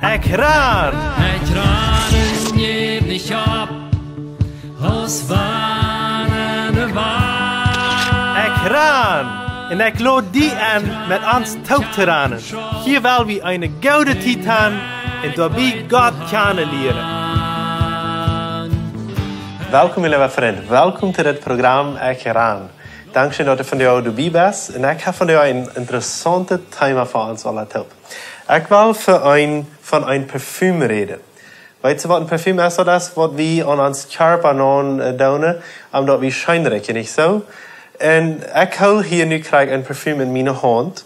Ekran! Ekranen geef dich op, als wanende waar. Ekran! En ik lood die aan met ons touwteranen. Hier wil we een gouden titan en daarbij God kennen leren. Welkom lieve vrienden, welkom to dit programma Ekran. Dankzij dat je van jou erbij bent en ik heb van jou een interessante thema voor ons alle top. Ik wil van een parfum reden. Weet je wat een parfum is? Dat is wat we aan ons körper doen, omdat we schijnrijken, niet zo? En ik hou hier nu krijg een parfum in mijn hand.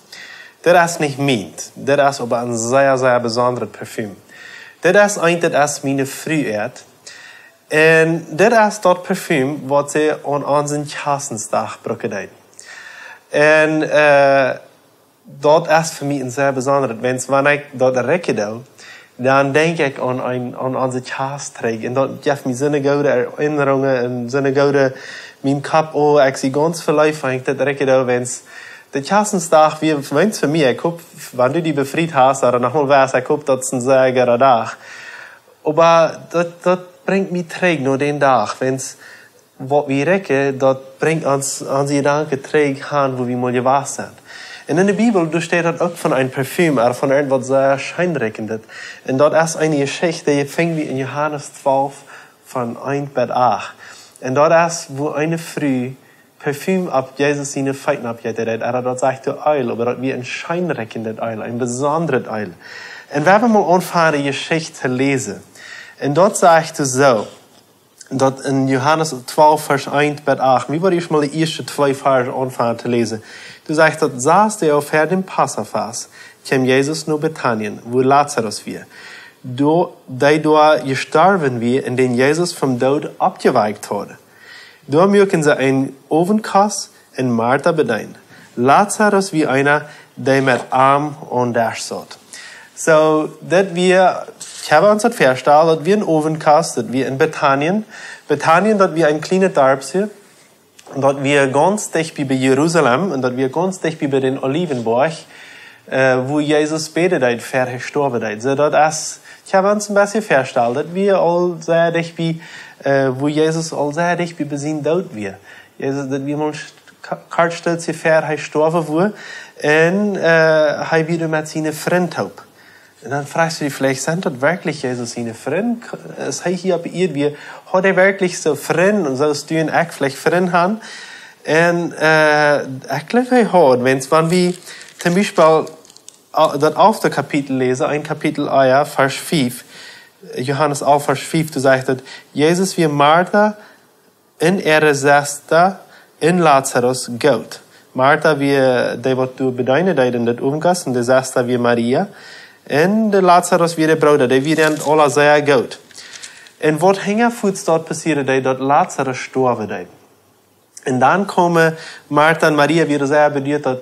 Dat is niet mijn. Dat is op een zeer, zeer bijzonder parfum. Dat is eigenlijk mijn vrouw. En dat is dat parfum wat ze aan onze Kerstensdag gebruiken. En dat is voor mij een zeer bijzonder. Wanneer ik dat ruik, dan denk ik aan onze Kerstdag. En dat geeft me zo'n goede herinneringen en zo'n goede mijn kop. Ik zie ganz veel lief van dat ruik. De Kerstensdag, wie voor mij, ik hoop, wanneer du die bevrijd hast, dat nochmal was, ik hoop dat is een zeer goede dag. Maar dat brengt me terug naar den dag. Wens wat we rekken, dat brengt ons onze gedanken terug aan waar we moeten was zijn. En in de Bibel staat dat ook van een parfum, of van iets wat zeer schijnrijkend is. En dat is een geschichte die je vindt in Johannes 12 van 1 tot 8. En dat is waar een vrouw parfum op Jezus zijn feiten opgezet heeft. En dat zegt de uil, maar dat wie een schijnrijkende uil, een bijzondere uil. En we hebben mal aangevangen die geschichte te lezen. En dat zegt hij zo, dat in Johannes 12 vers 1 tot 8, wie wil eerst mal de eerste 2 versen aanvangen te lezen. Toen zegt dat, saß der auf dem Passafas, kwam Jezus naar Bethanien, wo Lazarus weer. Die daar gestorven weer, en den Jezus vom dood opgewekt had. Daar merken ze een ovenkast en Martha bedien. Lazarus wie einer, die met arm aan daar zat. So, dat wir, ich habe uns das verstanden, dass wir in Ovenkast, dass wir in Bethanien, dass wir ein kleines Dorpje, dass wir ganz dicht bei Jerusalem, und dass wir ganz dicht bei den Olivenberg, wo Jesus betet hat, gestorben hat. So, das ist, ich habe uns ein bisschen verstanden, dass wir all sehr dicht bei, wo Jesus all sehr dicht bei sein Tod wir. Jesus, dass wir mal kartstelt sich gestorben wurde, und, wieder mit seinen Freunden. En dan fragst du dich vielleicht, sind das wirklich Jesus seine Freunde? Ist er hier bei ihr, wie, hat er wirklich so Freunde und so stehen auch vielleicht Freunde haben? Und, ich glaube, er hat, wenn wir zum Beispiel das 11. Kapitel lesen, ein Kapitel 1, Vers 5, Johannes 11, Vers 5, du sagst, Jesus wie Martha in ihre Schwester in Lazarus geht. Martha wie, die wat du bedeinen, die in das Umgast, und die Schwester wie Maria. En de Lazarus weer de broeder, die weer alle zeer goed. En wat hingervoets dort passierte, dat Lazarus sterven deed. En dan komen Martha en Maria weer zeer beduurd, dat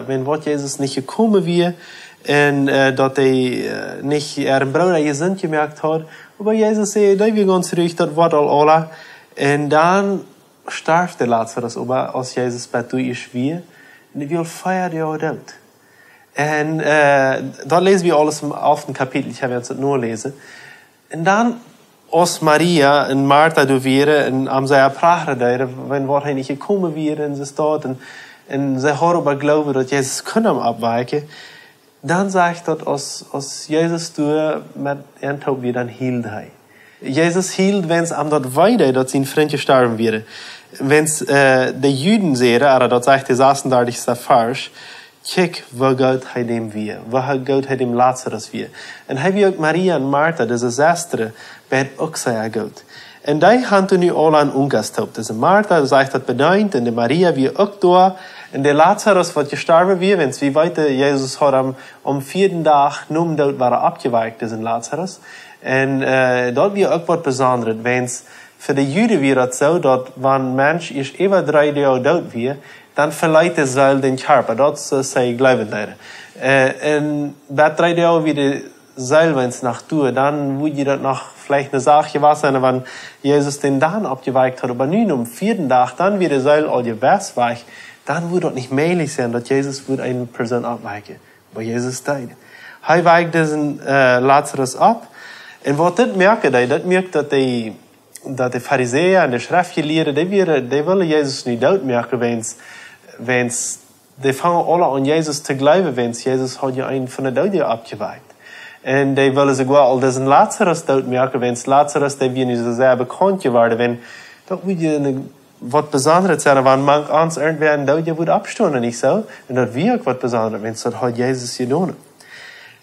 wenn wat Jezus niet gekomen weer, en dat hij niet een broeder gezond gemerkt had, maar Jezus zei, dat weer ganz ruhig, dat wordt al alle. En dan starft de Lazarus, maar als Jezus bij toe is weer, en die wil 4 jaar dood. En dat lezen we alles im 11. Kapitel, ich habe jetzt das nur lesen. Und dann, als Maria und Martha do wären, und am sie praten deden, wenn wat hij niet gekomen wäre, en ze staat, en ze hadden aber geloven dat Jezus kunnen abweiken, dann sagt dat als Jezus doet met een taub weer, dan hield hij. Jezus hield, wenn es am dat weide, dat zijn vriendje sterven wäre. Wenn es de Juden zeiden, dat zegt de 36. Vers, kijk, waar gaat hij dem weer? Waar gaat hij dem Lazarus weer? En hij wie ook Maria en Martha, deze zusteren, bij het ook zeer goed. En die gaan nu al aan ongestoopt. Dus Martha zegt dat bedankt, en de Maria wie ook door. En de Lazarus wat gestorven weer, wens wie weten, Jezus had om 4 dag noem dood waren opgewekt, dus een Lazarus. En dat wie ook wat bijzonder, wens voor de Juden weer dat zo, dat wanneer mens is even 3 dagen dood weer, dan verleiht de ziel den körper. Dat zij geloven daar. En bij 3 dagen weer de ziel wens nach toe, dan moet je dat nog vielleicht eine Sache was sein, wenn Jesus den dann abgeweicht hat, aber nun am 4. Tag, dann wird der Seil all geweicht, dann würde das nicht möglich sein, dass Jesus eine Person abweichen. Aber Jesus steht. Hij weigt diesen Lazarus ab. En wat dit merkt hij, dat merkt dat de Fariseeën en de schriftgeleerden, die willen Jezus niet doodmerken, wens die vangen alle aan Jezus te geloven, wens Jezus had je een van de doden opgewekt. En die willen zich wel al diesen Lazarus doodmerken, wens Lazarus, die weer niet zo zeer bekend geworden, dat moet je wat Besonderes zijn, want manch ons irgendwer een dode wordt opstonden, niet zo? En dat werkt wat Besonderes, wens dat had Jezus gedaan.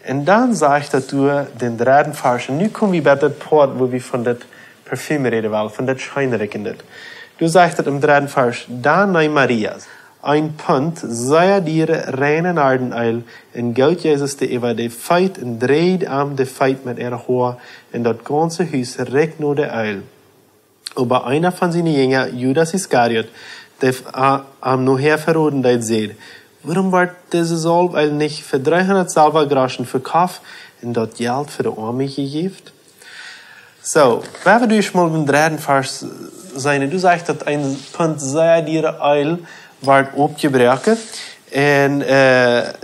En dan zegt dat door den derde vers. En nu komen we bij dat poort waar we van dat parfum reden wel, van dat schijnrijke dit. Du zegt het im derde vers. Dan neem Maria een punt, zij dieren reine aardeneil en goud Jezus de Eva de feit en dreed am de feit met haar haar en dat ganze huis recht naar de uil. Aber einer van zijn Jünger, Judas Iscariot, der am nachher verroden zei, waarom wordt deze zalf niet voor 300 Silbergroschen verkauft en dat geld voor de armen gegeven? So, wenn wir mal im dritten Vers sein, du sagst, dass ein Punt sehr diere Eil wird abgebrochen und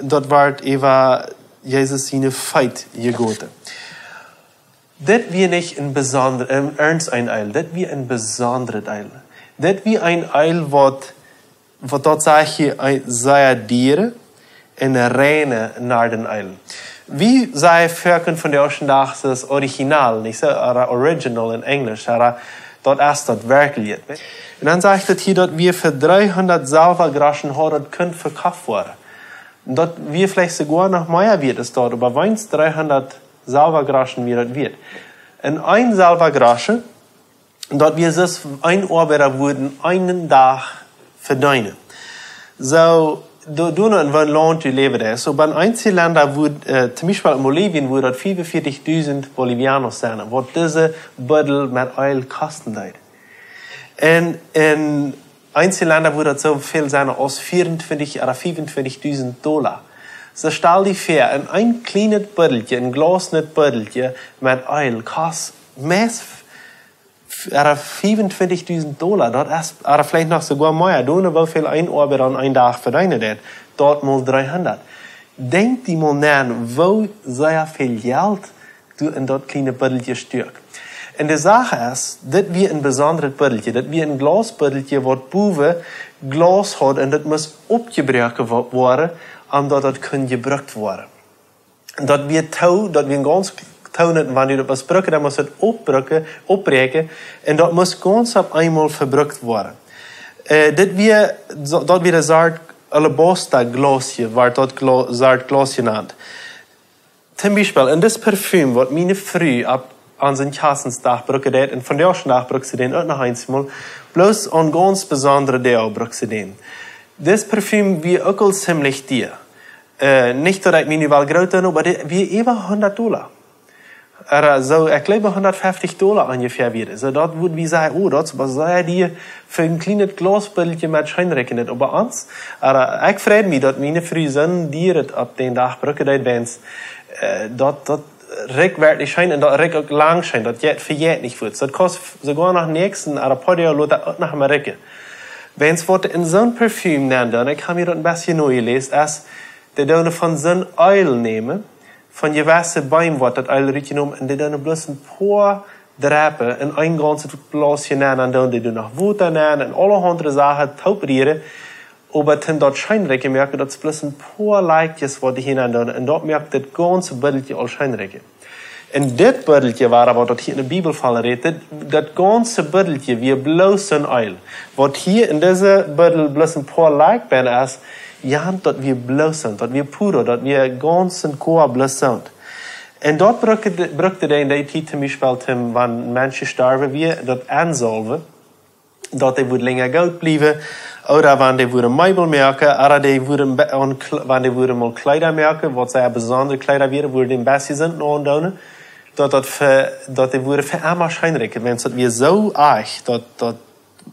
dort wird Eva Jesus seine Feit gegoten. Das wir nicht ein ernst ein Eil, das wir ein besonderes Eil. Das wir ein Eil, was dort sagt hier, sehr diere en reine naar den Eil. Wie zei Völken von der ersten Tag das Original, nicht so, Original in Englisch, dort ist das wirklich. Und dann sagt es hier, dass wir für 300 Silbergroschen dort können verkauft werden. Dort wir vielleicht sogar noch mehr wird es dort, aber wenn es 300 Silbergroschen wird. In ein Silbergroschen, dort wir es ein Arbeiter würden einen Tag verdienen. So, du in welchem Land du lebst. So, bei Einzelländern, zum Beispiel in Bolivien, wo dort 45.000 Bolivianer sind, wo diese Büttel mit Öl kosten. Und in Einzelländern, wo dort so viel sind, als 24 oder 25.000 $. So, stell dir vor, ein kleines Büttelchen, ein glasnes Büttelchen mit Öl kostet meist 25.000 $. Dat is vielleicht nog sogar meer. Doen wel veel een arbeid aan een dag verdienen dat. Dort mal 300. Denk die mal na, wo sehr viel Geld du in dat kleine Bütteltje stuk. En de Sache is, dat wir een besonderes Bütteltje, dat wir een glasbütteltje wat boven glas had en dat moest opgebroken worden, omdat dat kan gebruikt worden. Dat wir touw, dat wir een ganz wanneer dat was breken, dan moest het opbreken en dat moest ganz op eenmaal verbruikt worden. Dat weer een soort alabaster glasje, waar dat soort glasje genannt. Zum Beispiel, in das Parfüm, wat meine Frau an zijn Kassensdag brücken deed, en van de eerste dag brücken ze den ook nog eenmaal, bloß an ganz besondere Deel brücken ze den. Das Parfüm wie ook al ziemlich duur. Nicht, dat ik me nu wel groot ben, maar wie über $100. So, ich glaube, $150 ungefähr wieder. So, dort würde wir sagen, oh, dort sei die für ein kleines Glasbüttelchen mit Scheinrechnet. Aber uns, ich freue mich, dass meine Frau sind, die ab den Tag brücken, dort rückwärtig scheint und dort auch lang scheint, dort verjährt nicht wird. Das kostet sogar nach nächsten, oder ein paar Jahre auch nach Amerika. Wenn es wird in so ein Parfüm nennen, dann, ich habe mir dort ein bisschen neu gelesen, als die dann von so ein Öl nehmen, van je wasse boom wordt dat uil rietje noemen en die dan bloß een paar drapen en een ganze plasje nemen en dan die doen nog water nemen en alle andere zaken tauperieren. Aber dann dort scheinreiche merken dat het bloß een paar lijkjes wat die hinein doen en dat merkt het ganze buddeltje al scheinreiche. En dit buddeltje waar wat dat hier in de Bibel vallen redt, dat ganze buddeltje wie bloß een uil. Wat hier in deze buddel bloß een paar lijk ben is, ja, dat wir bloß sind, dat wir puro, dat wir ganzen Chor bloß sind. En dort brukte de in die tijd zum Beispiel, wenn Menschen sterben, wir dat ansalven, dat die would länger goud blijven, oder wenn die wouden Meubel merken, oder die wouden, wenn die wouden mal Kleider merken, wat zij besondere Kleider wären, wouden die bessie sind aandoen, dat die wouden für immer scheinreiken. Wenn dat wir so eich, dat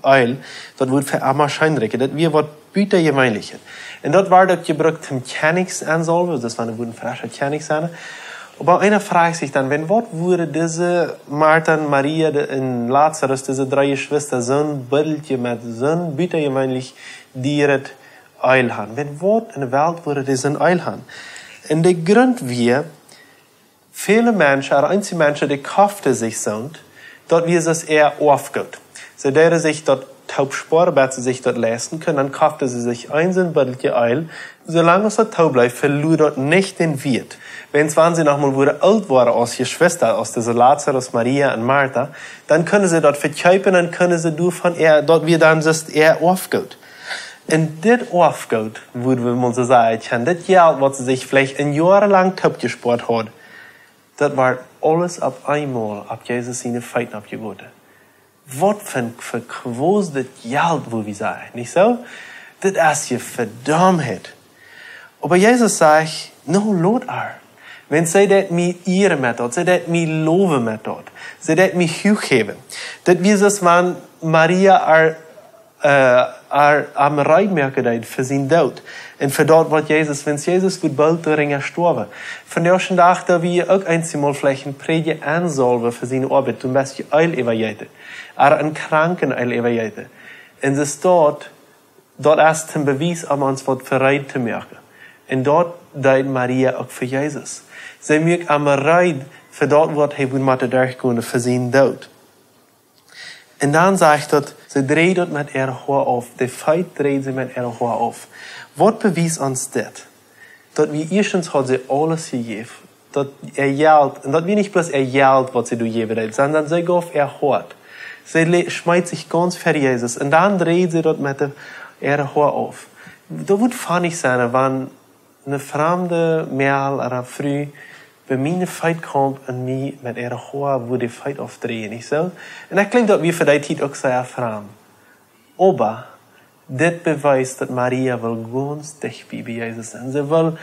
Eil, dat would für immer scheinreiken, dat wir wat buiten gemeinlichen. En dat waar dat gebruikt om kenniks aanzalven, dus van de woorden frische kenniks aan. Aber einer fragt sich dann, wenn wat würde diese Martha und Maria und Lazarus, diese drei Geschwister, so ein Büttelchen mit so ein büttergemeinlich dieret Eil haben? Wenn wat in der Welt würde die so ein Eil haben? En de grund wir, viele Menschen, einige Menschen, die koften sich sind, dort wir es eher aufgeht. So der sich dort taubsparen, weil sie sich dort leisten können, dann koften sie sich ein Büttelchen Eil. Solange es dort taub bleibt, verliert dort nicht den Wert. Wenn sie nochmal wurde alt waren als Geschwister, aus dieser Lazarus, Maria und Martha, dann können sie dort verkaufen, dann können sie davon eher, dort wir dann ist eher aufgeht. Und dit aufgeht, würde man so sagen, das Geld, was sie sich vielleicht ein Jahr lang taub gespart hat, das war alles auf einmal, ab Jesus seine Feiten abgeboten. Was für ein verquostes Geld, wo wir sagen, nicht so? Das ist ja Verdammtheit. Aber Jesus sagt, no, Lord, wenn sie das mit ihrer Methode, sie das mit Loven Methode, sie das mit hochheben, das wie es man Maria am Reitmerken für seinen Tod. Und für dort wird Jesus, wenn Jesus wird bald darin sterben. Von der schon dachte wir auch einmal vielleicht ein Predige ansolven für seine Arbeit, zum Beispiel Eil evaluieren. Aber einen Kranken Eil evaluieren. Und es dort ist ein Beweis, um uns was verreit zu merken. Und dort deed Maria auch für Jesus. Sie merkt am Reit für dort, was er mit durchgehen für seinen Tod. Und dann sagt er, sie dreht dort mit ihrer Haar auf. Die Feit dreht sie mit ihrer Haar auf. Was beweist uns das? Dass wir erstens hat sie alles gegeben. Dass Geld, und dass wir nicht bloß Geld, was sie gegeben hat, sondern sie gab Hart. Sie schmeißt sich ganz für Jesus. Und dann dreht sie dort mit ihrer Haar auf. Da wird funnig sein, wenn eine fremde Mädel oder Frau bei mir Feit kommt und mir mit ihrer Haar würde Feit aufdrehen, nicht so? Und ich glaube, dass wir für die Zeit auch sehr fremd. Aber, das beweist, dass Maria will ganz dicht bei Jesus sein. Sie will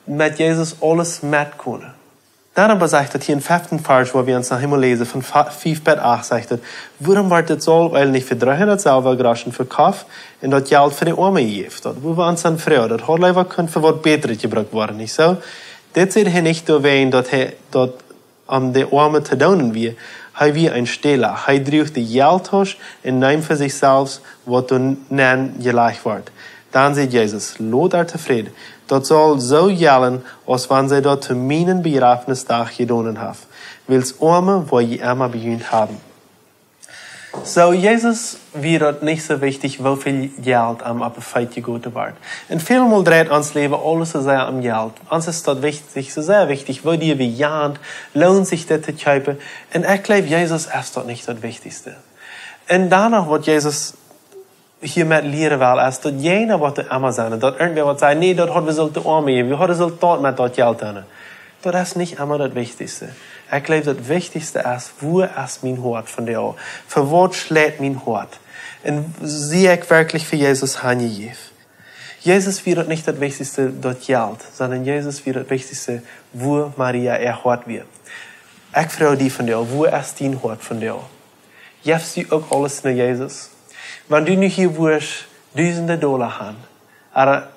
mit Jesus alles mitkommen. Dann aber sagt er hier im 5. Vers, wo wir uns nach Himmel lesen, von 5 bis 8, sagt er, warum wird das so, weil nicht für 300 Silbergroschen verkauft und das Geld für die Arme gegeben? Wo wir uns dann freuen, das hat leider können für was Besseres gebraucht worden, nicht so? Das sieht er nicht erwähnt, dass er dort die Arme zu tun wir. Er wie ein Stehler. Er drückt die Geldtasche und nimmt für sich selbst, was du nennst, gleich wird. Dann sagt Jesus, Lot er zufrieden. Das soll so gelten, als wenn sie dort zu meinen Begrafnistag gedonen haben. Wills Arme, wo je immer beginnt haben. So, Jesus wird nicht so wichtig, wie viel Geld am Feit gegoten wird. Und vielmal dreht uns Leben alles so sehr am Geld. Uns ist das wichtig, so sehr wichtig, wo die wie jahnt, lohnt sich das zu kaufen. Und ich glaube, Jesus ist dort nicht das Wichtigste. Und danach wird Jesus hier mit leren will, ist, dass jener, was immer sein, dass irgendwer wird sagen, nee, dort hat wir sollte Arme geben, wir haben Resultat mit dort Geld tun. Das ist nicht immer das Wichtigste. Ich glaube, das Wichtigste ist, wo ist mein Hort von dir? Für was schlägt mein Hort? Und sehe ich wirklich für Jesus hingegeben? Jesus wird nicht das Wichtigste dort Geld, sondern Jesus wird das Wichtigste, wo Maria Hort wird. Ich frage dich von dir, wo ist dein Hort von dir? Gibst du auch alles nach Jesus? Wenn du nicht hier wirst, $1000 haben, oder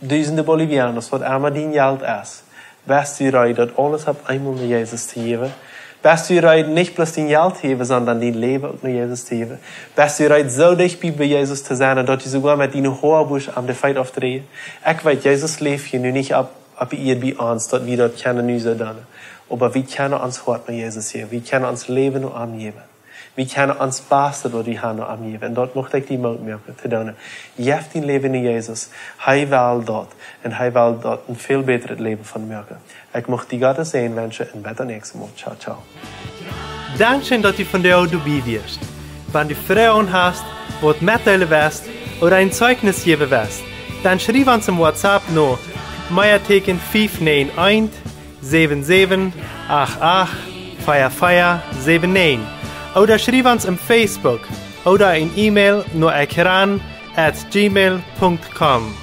1000 Bolivianos, was einmal dein Geld ist, bist du bereit, das alles auf einmal nach Jesus zu geben? Bist du bereit, nicht bloß dein Geld zu geben, sondern dein Leben auch nach Jesus zu geben? Bist du bereit, so dicht bei Jesus zu sein, dass du sogar mit deinen Haarbusch am der Feit aufdrehen? Ich weiß, Jesus lebt hier nur nicht ab ihr bei uns, dass wir dort keine Nüsse tun. Aber wir können uns Hort nach Jesus geben. Wir können uns Leben noch angeben. Wir können uns Beste durch die Hand angeben. Und dort möchte ich die Mut merken, zu tun. Jef dein Leben in Jesus. Hij will dort. Und hij will dort ein viel besseres Leben von merken. Ich möchte die Gott sehen wünschen und bis zum nächsten Mal. Ciao, ciao. Dankeschön, dass du von der dabei wirst. Wenn du Fragen hast, was mitteilen willst oder ein Zeugnis geben willst, dann schreib uns im WhatsApp noch Meierteken 591 77 88 4479 oder schreib uns im Facebook oder ein E-Mail nur ekran@gmail.com.